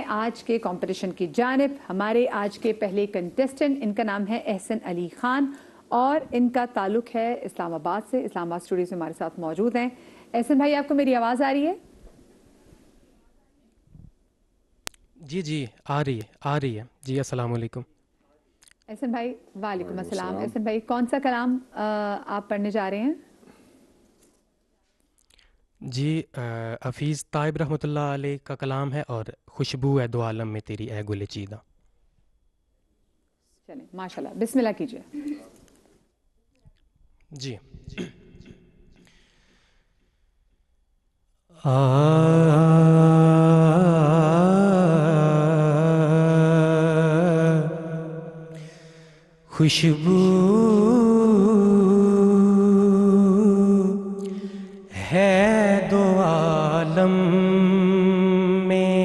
आज के कंपटीशन की जानिब। हमारे आज के पहले कंटेस्टेंट, इनका नाम है एहसन अली खान और इनका ताल्लुक है इस्लामाबाद से। इस्लामाबाद स्टूडियो से हमारे साथ मौजूद हैं। एहसन भाई, आपको मेरी आवाज़ आ रही है? जी जी आ रही है जी। अस्सलाम वालेकुम। एहसन भाई, वालेकुम अस्सलाम। एहसन भाई, कौन सा कलाम आप पढ़ने जा रहे हैं? जी हफीज़ ताइब रहमतुल्लाह अलैह का कलाम है और खुशबू है दो आलम में तेरी ए गुल चीदा। चलें, माशाल्लाह, बिस्मिल्लाह कीजिए। जी। खुशबू है दो आलम में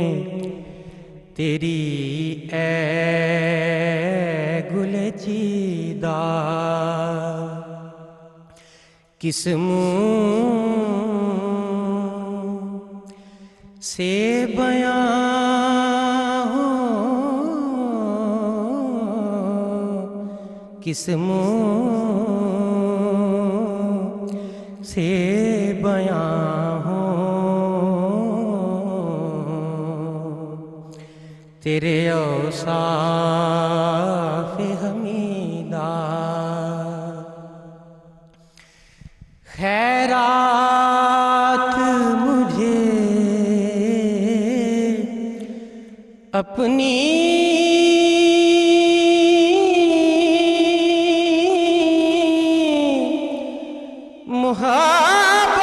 तेरी ए गुल चीदा। किस मुँह से बयां हो, किस मुँह से बयां हो तेरे औसाफ हमीदा। खैरात मुझे अपनी मुहब्बत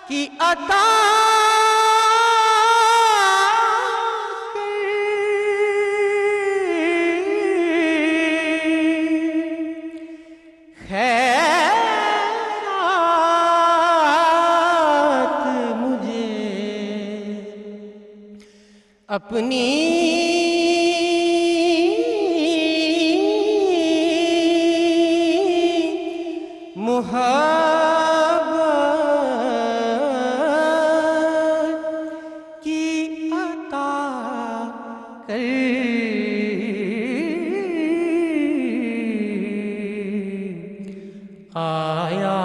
की अता अपनी मुहब्बत की अता कर। आया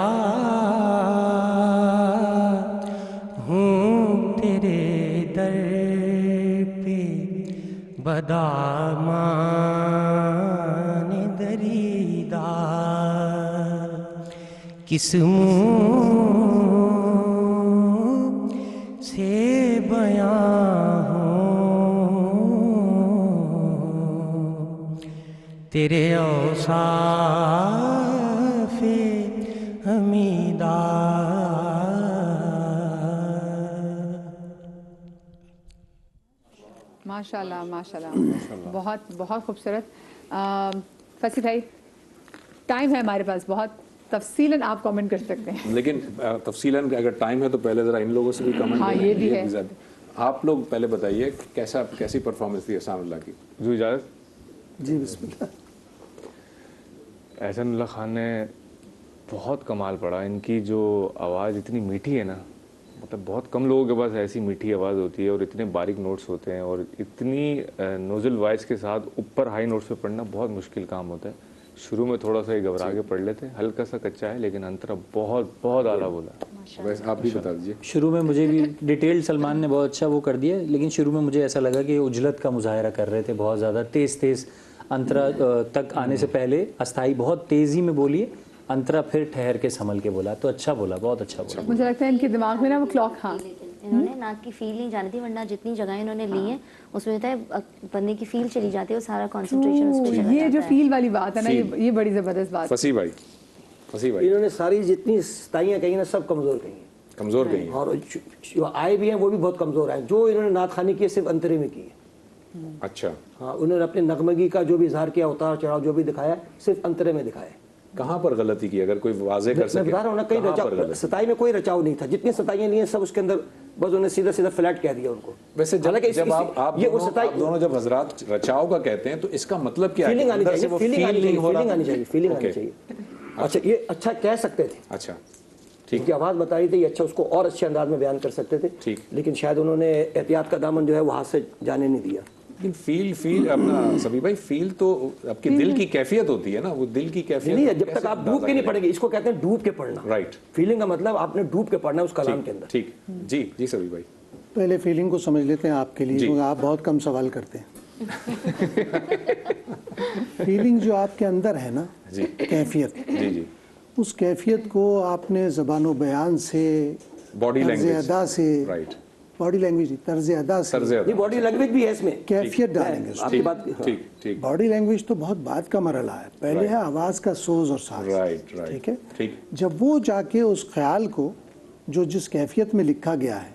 हूँ तेरे दर बदामान दरीदा। किस मुँह से बयां हो तेरे औसाफ हमीदा। माशाल्लाह माशाल्लाह, बहुत बहुत खूबसूरत। फसी भाई, टाइम है हमारे पास बहुत, तफसीलन आप कमेंट कर सकते हैं। लेकिन तफसीलन अगर टाइम है तो पहले ज़रा इन लोगों से भी कमेंट हाँ, ये भी है। आप लोग पहले बताइए कैसी परफॉर्मेंस थी एहसानुल्लाह की? जो इजाज़त। जी बिस्मिल्लाह। एहसानुल्लाह खान ने बहुत कमाल पड़ा। इनकी जो आवाज़ इतनी मीठी है ना, मतलब बहुत कम लोगों के पास ऐसी मीठी आवाज़ होती है और इतने बारीक नोट्स होते हैं और इतनी नोज़ल वॉइस के साथ ऊपर हाई नोट्स पे पढ़ना बहुत मुश्किल काम होता है। शुरू में थोड़ा सा घबरा के पढ़ लेते हैं, हल्का सा कच्चा है, लेकिन अंतरा बहुत बहुत आला बोला। वैसे आप भी बता दीजिए। शुरू में मुझे भी डिटेल सलमान ने बहुत अच्छा वो कर दिया, लेकिन शुरू में मुझे ऐसा लगा कि उजलत का मुजाहरा कर रहे थे बहुत ज़्यादा तेज़ अंतरा तक आने से पहले अस्थाई बहुत तेज़ी में बोलिए, अंतरा फिर ठहर के संभल के बोला, तो अच्छा बोला, बहुत अच्छा बोला। मुझे लगता है इनके दिमाग में ना वो क्लॉक, हाँ, इन्होंने नाक की फील नहीं जानी थी, वरना जितनी जगह इन्होंने ली है उसमें होता है बंदे की फील चली जाती है, वो सारा कंसंट्रेशन उस पे चला जाता है। ये जो फील वाली बात है ना, ये बड़ी जबरदस्त बात। फसी भाई इन्होंने सारी जितनी सताइयाँ कही ना, सब कमज़ोर कही हैं। कमज़ोर कही हैं। और जो आए भी हैं वो भी बहुत कमज़ोर आए। जो इन्होंने नात खानी की सिर्फ अंतरे में की है। अच्छा, हाँ, उन्होंने अपने नगमगी का जो भी इजहार किया, उतार चढ़ाव जो भी दिखाया, सिर्फ अंतरे में दिखाया। कहाँ पर गलती की, अगर कोई वाजे कर सके? मैं बता रहा हूँ ना, कहीं रचाव, सताई में कोई रचाव नहीं था। जितनी सताइयाँ ली हैं सब उसके अंदर बस उन्हें सीधा सीधा फ्लैट कह दिया उनको। वैसे जब आप दोनों जब हजरात रचाव का कहते हैं तो इसका मतलब क्या है? फीलिंग आनी चाहिए, फीलिंग फीलिंग आनी चाहिए। अच्छा, ये अच्छा कह सकते थे। अच्छा, उनकी आवाज़ बता रही थी, अच्छा उसको और अच्छे अंदाज में बयान कर सकते थे, ठीक। लेकिन शायद उन्होंने एहतियात का दामन जो है वो हाथ से जाने नहीं दिया। लेकिन फील अपना सभी भाई, फील तो आपकी दिल की कैफियत होती है ना, वो दिल की कैफियत नहीं है, जब तक आप डूब के नहीं पढ़ेंगे, इसको कहते हैं डूब के पढ़ना। राइट। फीलिंग का मतलब आपने डूब के पढ़ना है उस कलाम के अंदर। ठीक जी जी सभी भाई। पहले फीलिंग को समझ लेते हैं आपके लिए, क्योंकि आप बहुत कम सवाल करते हैं। फीलिंग जो आपके अंदर है ना, जी कैफियत, जी जी, उस कैफियत को आपने ज़बान बयान से, बॉडी तर्ज़ लैंग्वेज, अदा से, राइट, बॉडी लैंग्वेज तर्ज़ अदा से, ये बॉडी लैंग्वेज भी है इसमें, कैफियत डालेंगे उसमें। आपकी बात ठीक ठीक, बॉडी लैंग्वेज तो बहुत बाद का मरहला है, पहले है आवाज़ का सोज और साज। राइट राइट, ठीक है, ठीक, जब वो जाके उस ख्याल को जो जिस कैफियत में लिखा गया है,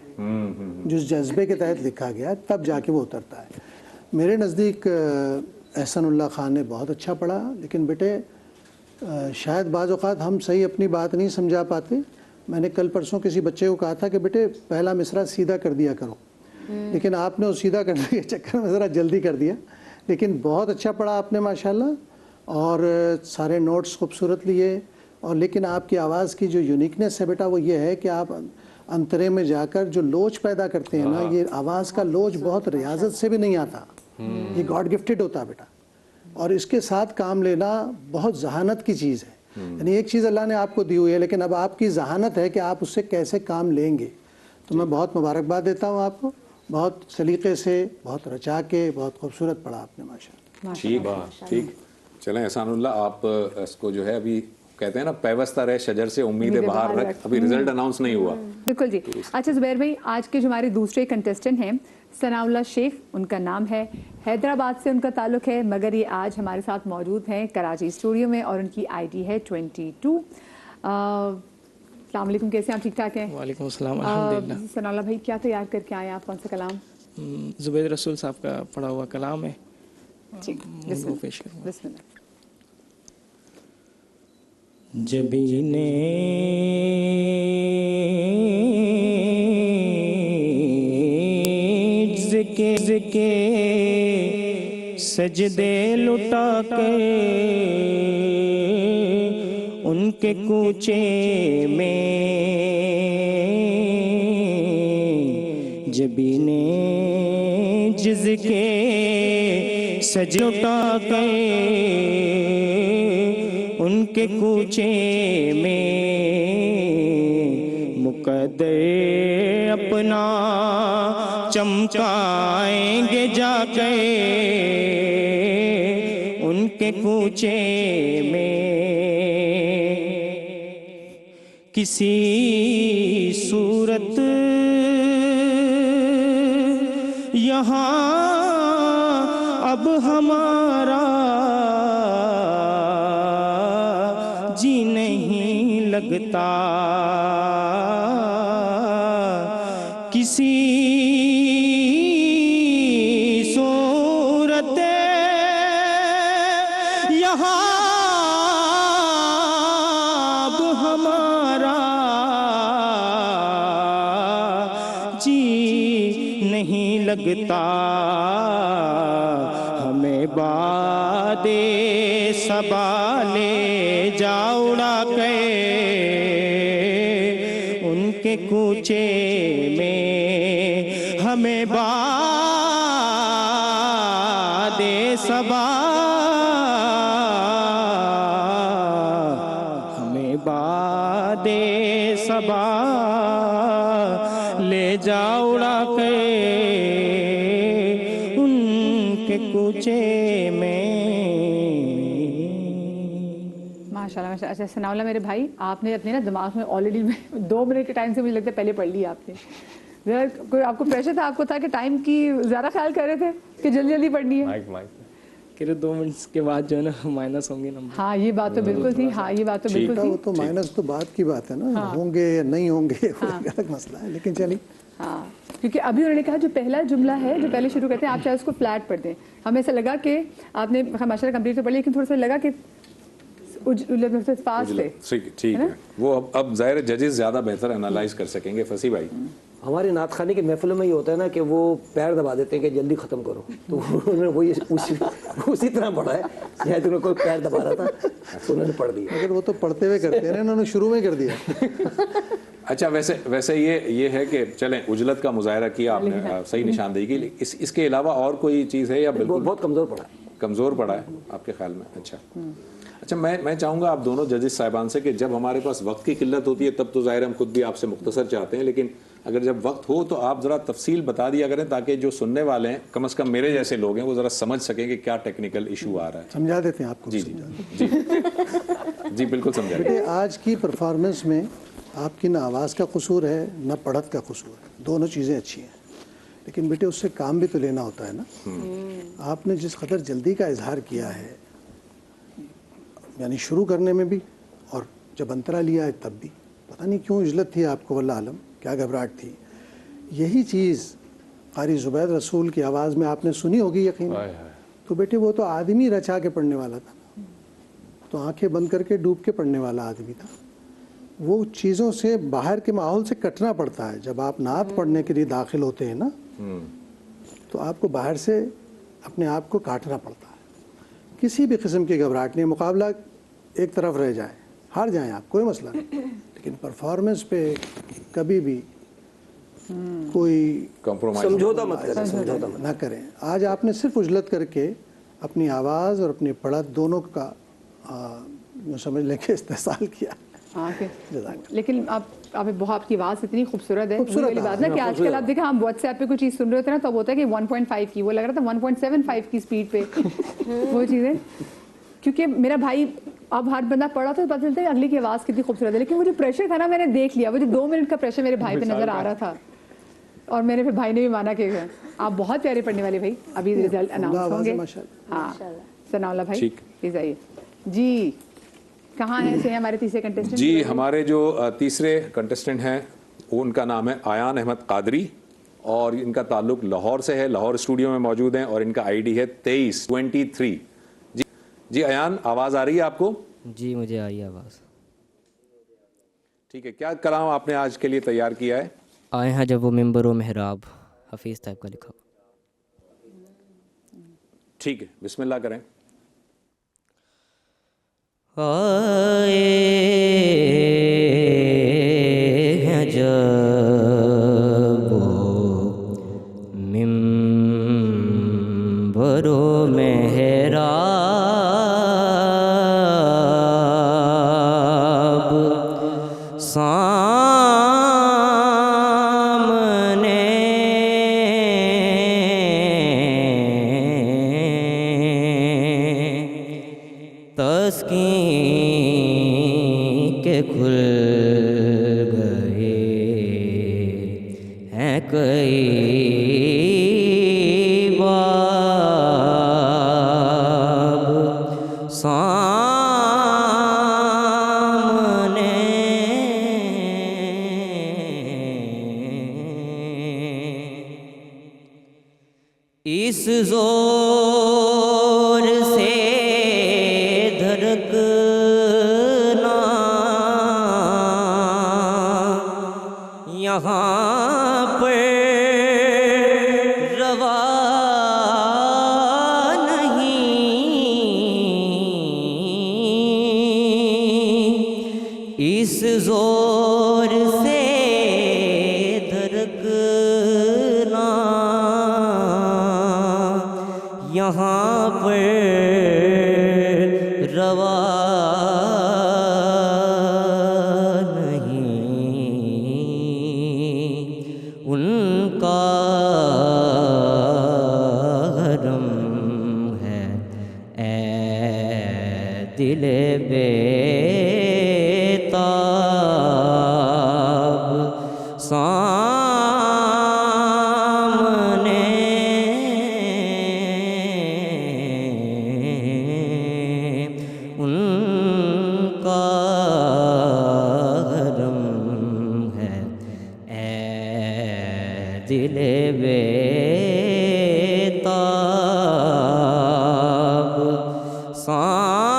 जिस जज्बे के तहत लिखा गया है, तब जाके वो उतरता है। मेरे नज़दीक एहसानुल्लाह खान ने बहुत अच्छा पढ़ा, लेकिन बेटे शायद बाज़ औक़ात हम सही अपनी बात नहीं समझा पाते। मैंने कल परसों किसी बच्चे को कहा था कि बेटे पहला मिसरा सीधा कर दिया करो, लेकिन आपने वो सीधा करने के चक्कर में ज़रा जल्दी कर दिया। लेकिन बहुत अच्छा पढ़ा आपने माशाल्लाह, और सारे नोट्स खूबसूरत लिए। और लेकिन आपकी आवाज़ की जो यूनिकनेस है बेटा, वो ये है कि आप अंतरे में जाकर जो लोच पैदा करते हैं ना, ये आवाज़ का लोच बहुत रियाजत से भी नहीं आता, ये गॉड गिफ्टेड होता है बेटा। और इसके साथ काम लेना बहुत जहानत की चीज़ है। यानी एक चीज़ अल्लाह ने आपको दी हुई है, लेकिन अब आपकी जहानत है कि आप उससे कैसे काम लेंगे। तो मैं बहुत मुबारकबाद देता हूँ आपको, बहुत सलीके से, बहुत रचा के, बहुत खूबसूरत पढ़ा आपने माशाल्लाह। ठीक ठीक। चलें एहसानुल्लाह, आप इसको जो है अभी कहते हैं ना, पैवस्ता रहे शजर से उम्मीदें बाहर रख, अभी रिजल्ट अनाउंस नहीं हुआ। बिल्कुल जी। अच्छा ज़ुबैर भाई, आज के जो हमारे दूसरे कंटेस्टेंट हैं सनाउल्लाह शेख, उनका नाम है, हैदराबाद से उनका ताल्लुक़ है, मगर ये आज हमारे साथ मौजूद हैं कराची स्टूडियो में और उनकी आईडी है 22। अस्सलाम वालेकुम, कैसे आप? ठीक ठाक हैं? वालेकुम अस्सलाम, अल्हम्दुलिल्लाह। सनाउल्लाह भाई, क्या तैयार करके आए आप? कौन सा कलाम? ज़ुबैर रसूल साहब का पढ़ा हुआ कलाम है, ठीक, वो पेश करूँगा। बिस्मिल्लाह। जबीने जिके सजदे लुटा कर उनके कूचे में, जबीने जिसके सजदे लुटा कर उनके कूचे में मुकद्दर अपना चमकाएंगे जाकर उनके कूचे में। किसी सूरत यहाँ अब हमारा जी नहीं लगता, किसी सूरत यहाँ अब हमारा जी नहीं लगता। हमें बादे सबा ले जा उड़ा के उनके कूचे में, हमें बादे सबा, हमें बादे सबा ले जा उड़ा के उनके कूचे में। माशाल्लाह माशाल्लाह। अच्छा सनाउल्लाह मेरे भाई, आपने अपने ना दिमाग में ऑलरेडी 2 मिनट के टाइम से मुझे लगता है पहले पढ़ लिया आपने। ज़रा कोई आपको प्रेशर था, आपको था कि टाइम की ज़्यादा ख्याल कर रहे थे कि जल्दी जल्दी पढ़नी है? माइक कह रहे 2 मिनट के बाद जो है ना माइनस होंगे नंबर। हाँ ये बात तो बिल्कुल थी, हाँ ये बात तो बिल्कुल वो थी। तो माइनस तो बात की बात है ना, होंगे या नहीं होंगे वो एक अलग मसला है, लेकिन चलिए। हाँ, क्योंकि अभी उन्होंने कहा जो पहला जुमला है जो पहले शुरू करते हैं, आप चाहे उसको फ्लैट पढ़ दें। हमें ऐसा लगा कि आपने माशाल्लाह कंप्लीट तो पढ़ लिया, लेकिन थोड़ा सा लगा कि फास्ट है। ठीक है, वो अब ज़ाहिर जजेस ज़्यादा बेहतर एनालाइज कर सकेंगे। फसी भाई, हमारे नात खाने की महफिलों में ये होता है ना कि वो पैर दबा देते हैं कि जल्दी ख़त्म करो, तो उन्होंने वही उसी तरह पढ़ा है। शायद उन्होंने कोई पैर दबा रहा था तो उन्होंने पढ़ दिया। अगर वो तो पढ़ते हुए करते हैं ना, इन्होंने शुरू में कर दिया। अच्छा, वैसे ये है कि चलें, उजलत का मुजाहरा किया आपने, सही निशानदेही की, इसके अलावा और कोई चीज़ है या बिल्कुल बहुत कमज़ोर पड़ा है? कमज़ोर पड़ा है आपके ख्याल में? अच्छा, मैं चाहूँगा आप दोनों जजेस साहिबान से कि जब हमारे पास वक्त की किल्लत होती है तब तो ज़ाहिर हम खुद भी आपसे मुख्तसर चाहते हैं, लेकिन अगर जब वक्त हो तो आप ज़रा तफसील बता दिया करें ताकि जो सुनने वाले हैं, कम से कम मेरे जैसे लोग हैं, वो ज़रा समझ सकें कि क्या टेक्निकल इशू आ रहा है। समझा देते हैं आपको। जी जी बिल्कुल समझा। बेटे, आज की परफॉर्मेंस में आपकी ना आवाज़ का कसूर है ना पढ़त का कसूर है, दोनों चीज़ें अच्छी हैं, लेकिन बेटे उससे काम भी तो लेना होता है ना। आपने जिस कदर जल्दी का इजहार किया है, यानी शुरू करने में भी और जब अंतरा लिया है तब भी, पता नहीं क्यों उजलत थी आपको, वल्लाह आलम क्या घबराहट थी। यही चीज़ क़ारी ज़ुबैद रसूल की आवाज़ में आपने सुनी होगी यकीन। तो बेटे वो तो आदमी रचा के पढ़ने वाला था, तो आंखें बंद करके डूब के पढ़ने वाला आदमी था। वो चीज़ों से, बाहर के माहौल से कटना पड़ता है। जब आप नात पढ़ने के लिए दाखिल होते हैं ना, तो आपको बाहर से अपने आप को काटना पड़ता है। किसी भी किस्म की घबराहट नहीं, मुकाबला एक तरफ रह जाए, हार जाएं आप, कोई मसला नहीं, लेकिन परफॉर्मेंस पे कभी भी कोई कॉम्प्रोमाइज़, समझौता मत करें, समझौता मत ना करें। आज आपने सिर्फ उजलत करके अपनी आवाज़ और अपनी पढ़त दोनों का यूँ समझ लें कि इस्तेहसाल किया। हाँ, लेकिन आपकी आवाज़ इतनी खूबसूरत है, वाली बात ना कि आजकल आप देखें, हम व्हाट्सएप पे कोई चीज़ सुन रहे होते हैं ना, तो होता है कि 1.5 की, वो लग रहा था 1.75 की स्पीड पे वो चीज़ें। क्योंकि मेरा भाई, अब हर बंदा पढ़ा तो पता चलता है अगली की आवाज़ कितनी खूबसूरत है, लेकिन वो जो प्रेशर था ना, मैंने देख लिया, वो जो 2 मिनट का प्रेशर मेरे भाई पे नज़र आ रहा था, और मेरे फिर भाई ने भी माना कि आप बहुत प्यारे पढ़ने वाले भाई, अभी रिजल्ट अनाउंस होंगे। हाँ, सनाउल्लाह भाई प्लीज़ आइए जी। कहाँ है से हमारे तीसरे कंटेस्टेंट? जी, हमारे जो तीसरे कंटेस्टेंट हैं उनका नाम है आयान अहमद कादरी और इनका ताल्लुक लाहौर से है। लाहौर स्टूडियो में मौजूद हैं और इनका आईडी है 2323। जी अयान, आवाज़ आ रही है आपको? जी मुझे आई आवाज़। ठीक है, क्या कलाम आपने आज के लिए तैयार किया है? आए हैं जब वो मिंबर व मेहराब, हफीज़ साहब का लिखा। ठीक है, बिस्मिल्लाह करें। आए हैं जब वो मिंबर व मेहराब, सामने तस्कीन के खुल गए हैं कई बाब, सामने इस जोर से धड़कना यहाँ पर रवा नहीं, इस जोर से धड़कना यहाँ पर रवा नहीं, उनका हरम है ए दिल बेताब, सामने उनका हरम है ए दिल बेताब, सामने।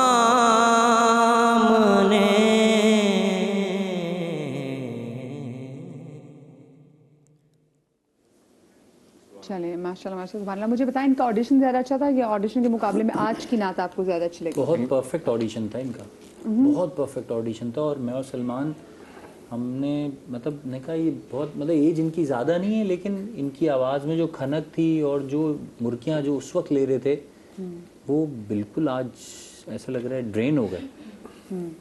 चले माशाल्लाह माशाल्लाह सुभान अल्लाह। मुझे बताएं इनका ऑडिशन ज़्यादा अच्छा था या ऑडिशन के मुकाबले में आज की नात आपको ज़्यादा अच्छी लगी? बहुत परफेक्ट ऑडिशन था इनका, बहुत परफेक्ट ऑडिशन था। और मैं और सलमान हमने मतलब ने कहा ये बहुत मतलब एज इनकी ज़्यादा नहीं है, लेकिन इनकी आवाज़ में जो खनक थी और जो मुर्कियाँ जो उस वक्त ले रहे थे वो बिल्कुल आज ऐसा लग रहा है ड्रेन हो गए।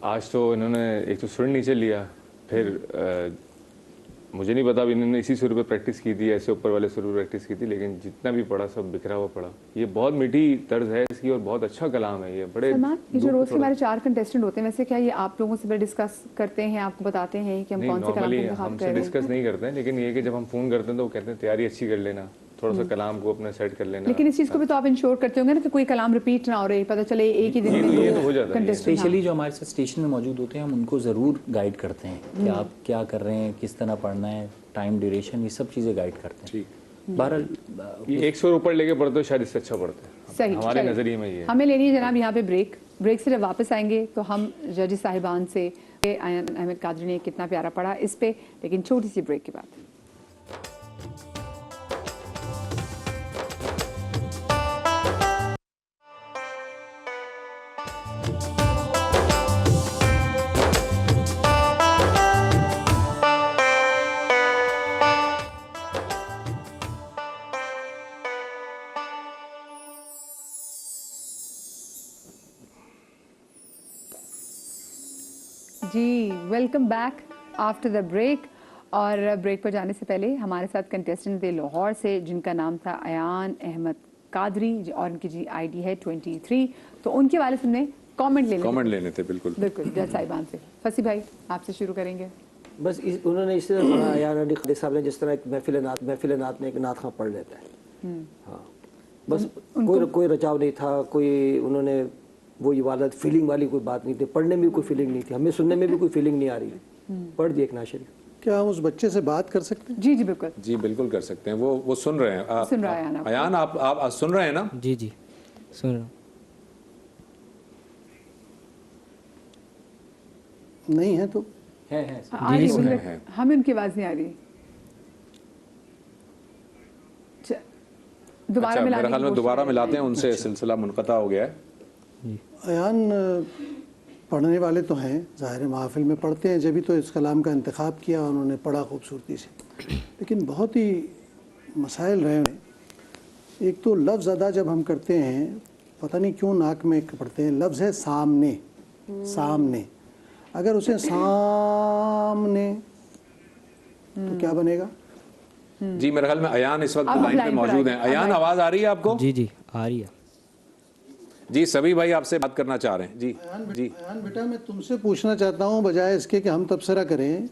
आज तो इन्होंने एक तो सुर नीचे लिया, फिर मुझे नहीं पता, इन्होंने इसी सुर पे प्रैक्टिस की थी, ऐसे ऊपर वाले सुर पे प्रैक्टिस की थी, लेकिन जितना भी पढ़ा सब बिखरा हुआ पड़ा। ये बहुत मीठी तर्ज है इसकी और बहुत अच्छा कलाम है ये। बड़े सलमान, ये जो रोज के हमारे 4 कंटेस्टेंट होते हैं, वैसे क्या ये आप लोगों से डिस्कस करते हैं, आपको बताते हैं कि हम कौन से कलाम का इंतखाब कर हमसे रहे हैं? डिस्कस नहीं करते हैं, लेकिन ये कि जब हम फ़ोन करते हैं तो वो कहते हैं तैयारी अच्छी कर लेना, थोड़ा सा कलाम को अपना सेट कर लेना। लेकिन इस चीज़ को भी तो आप इंश्योर करते होंगे ना कि कोई कलाम रिपीट ना हो रही, पता चले एक ही दिन में ये दो हो जाता है। कंटेस्टेंट। स्पेशली जो हमारे साथ स्टेशन में मौजूद होते हैं हम उनको ज़रूर गाइड करते हैं कि आप क्या कर रहे हैं, किस तरह पढ़ना है, टाइम ड्यूरेशन, ये सब चीज़ें गाइड करते हैं। बहरहाल ये 100 ऊपर लेके पढ़ते हो शायद इससे अच्छा पढ़ते हैं, सही हमारे चलिए। नज़रिए में ये है। हमें लेनी है जनाब यहाँ पे ब्रेक से जब वापस आएंगे तो हम जज साहिबान से आयन अहमद कादरी ने कितना प्यारा पढ़ा इस पे, लेकिन छोटी सी ब्रेक के बाद। जी welcome back after the break. और ब्रेक पर जाने से पहले हमारे साथ कंटेस्टेंट थे लाहौर से जिनका नाम था अयान अहमद कादरी और उनकी जी आईडी है 23। तो उनके वाले से हमने कमेंट लेने थे। बिल्कुल जज साहिबान से। फसी भाई आपसे शुरू करेंगे। बस उन्होंने इस तरह पढ़ा अयान अली खान साहब ने, जिस तरह एक महफिल नात में एक नात खां पढ़ लेता है। हाँ बस कोई रचाव नहीं था, कोई उन्होंने वो इबादत फीलिंग वाली कोई बात नहीं थी, पढ़ने में भी कोई फीलिंग नहीं थी, हमें सुनने में भी कोई फीलिंग नहीं आ रही। पढ़ दिए एक नात शरीफ। क्या हम उस बच्चे से बात कर सकते हैं? जी जी बिल्कुल, जी बिल्कुल कर सकते हैं। वो सुन रहे हैं। सुन रहा है अयान, आप सुन रहे हैं ना? जी जी सुन रहा हूँ। नहीं है तो है आ रही हमें उनकी आवाज़ नहीं आ रही। दोबारा मेरे ख्याल में दोबारा मिलाते हैं उनसे, सिलसिला मुनक़ता हो गया है। अयान पढ़ने वाले तो हैं, ज़ाहिर महफिल में पढ़ते हैं, जब भी तो इस कलाम का इंतखाब किया उन्होंने पढ़ा खूबसूरती से, लेकिन बहुत ही मसाइल रहे हैं। एक तो लफ्ज़ अदा जब हम करते हैं पता नहीं क्यों नाक में पढ़ते हैं, लफ्ज़ है सामने, सामने, अगर उसे सामने तो क्या बनेगा? जी मेरे ख्याल में अयान इस वक्त लाइन पे मौजूद हैं। अयान आवाज़ आ रही है आपको? जी जी आ रही है। जी सभी भाई आपसे बात करना चाह रहे हैं। जी जी अयान बेटा मैं तुमसे पूछना चाहता हूँ, बजाय इसके कि हम तबसरा करें,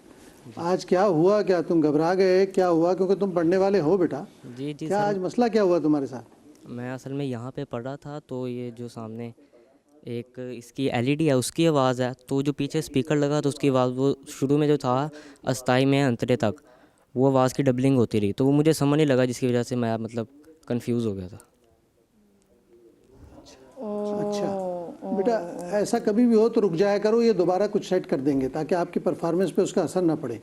आज क्या हुआ? क्या तुम घबरा गए? क्या हुआ? क्योंकि तुम पढ़ने वाले हो बेटा। जी जी क्या आज मसला क्या हुआ तुम्हारे साथ? मैं असल में यहाँ पे पढ़ रहा था तो ये जो सामने एक इसकी एलईडी है उसकी आवाज़ है, तो जो पीछे स्पीकर लगा तो उसकी आवाज़ वो शुरू में जो था अस्थाई में अंतरे तक वो आवाज़ की डबलिंग होती रही, तो वो मुझे समझ नहीं लगा, जिसकी वजह से मैं मतलब कंफ्यूज हो गया था। अच्छा बेटा ऐसा कभी भी हो तो रुक जाया करो, ये दोबारा कुछ सेट कर देंगे ताकि आपकी परफॉर्मेंस पे उसका असर ना पड़े।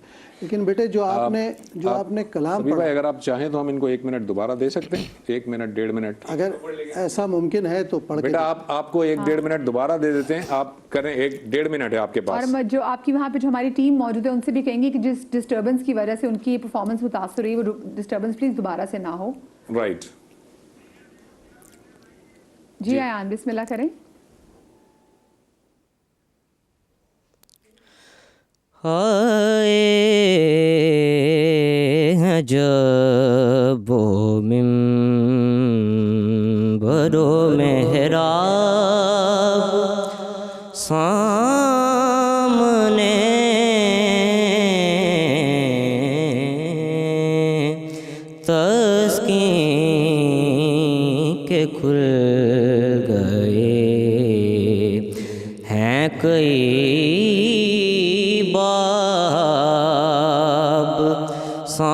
लेकिन बेटे जो आपने कलाम सभी भाई अगर आप चाहें तो हम इनको 1 मिनट दोबारा दे सकते हैं, 1 मिनट 1.5 मिनट अगर ऐसा मुमकिन है तो पढ़ बेटा आपको 1-1.5 मिनट दोबारा दे देते हैं, आप करें। 1-1.5 मिनट है आपके पास। और जो आपकी वहाँ पे जो हमारी टीम मौजूद है उनसे भी कहेंगे कि जिस डिस्टर्बेंस की वजह से उनकी परफॉर्मेंस मुतासर हुई वो डिस्टर्बेंस प्लीज दोबारा से ना हो। राइट जी अयान बिस्मिल्लाह करें। हाय जब वो मिंबरो मेहराब सामने तस्कीन के खुल गए हैं कई बाब सामने,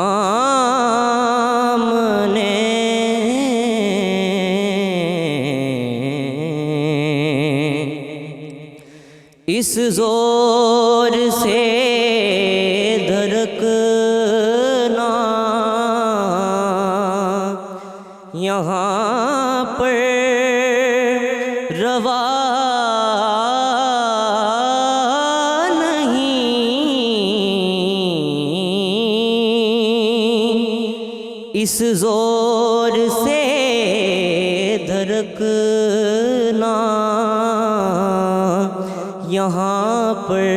इस जोर से धड़कना यहाँ पर रवा इस जोर से धड़कना यहाँ पर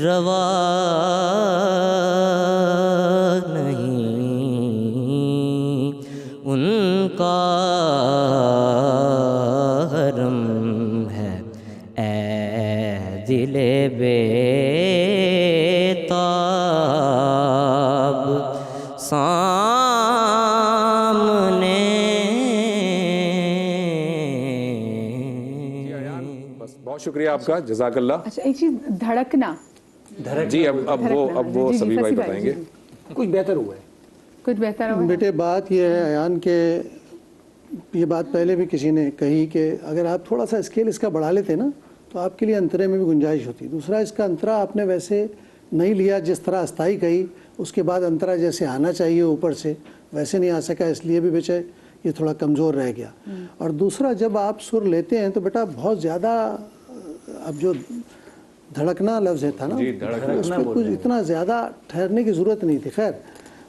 रवा नहीं, उनका हरम है ए दिले बेताब सामने। बस बहुत शुक्रिया आपका, जज़ाकल्लाह। अच्छा, एक चीज धड़कना जी, अब वो जी, सभी भाई फसी बताएंगे। कुछ बेहतर हुआ है। कुछ बेहतर हुआ है? बेटे बात यह है अयान के, ये बात पहले भी किसी ने कही कि अगर आप थोड़ा सा स्केल इसका बढ़ा लेते ना तो आपके लिए अंतरे में भी गुंजाइश होती। दूसरा, इसका अंतरा आपने वैसे नहीं लिया जिस तरह अस्थाई कही, उसके बाद अंतरा जैसे आना चाहिए ऊपर से वैसे नहीं आ सका, इसलिए भी बेचे ये थोड़ा कमज़ोर रह गया। और दूसरा, जब आप सुर लेते हैं तो बेटा बहुत ज़्यादा, अब जो धड़कना लफ्ज़ है था ना, उसमें कुछ इतना ज़्यादा ठहरने की ज़रूरत नहीं थी। खैर,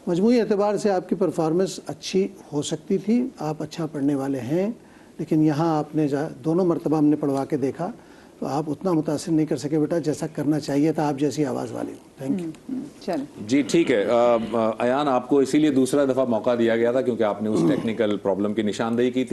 मजमूई एतबार से आपकी परफॉर्मेंस अच्छी हो सकती थी, आप अच्छा पढ़ने वाले हैं, लेकिन यहाँ आपने दोनों मरतबा हमने पढ़वा के देखा तो आप उतना मुतासिर नहीं कर सके बेटा जैसा करना चाहिए था, आप जैसी आवाज़ वाली हो। Thank you. चलो जी ठीक है। अयान, आपको इसीलिए दूसरा दफ़ा मौका दिया गया था क्योंकि आपने उस टेक्निकल प्रॉब्लम की निशानदेही की थी।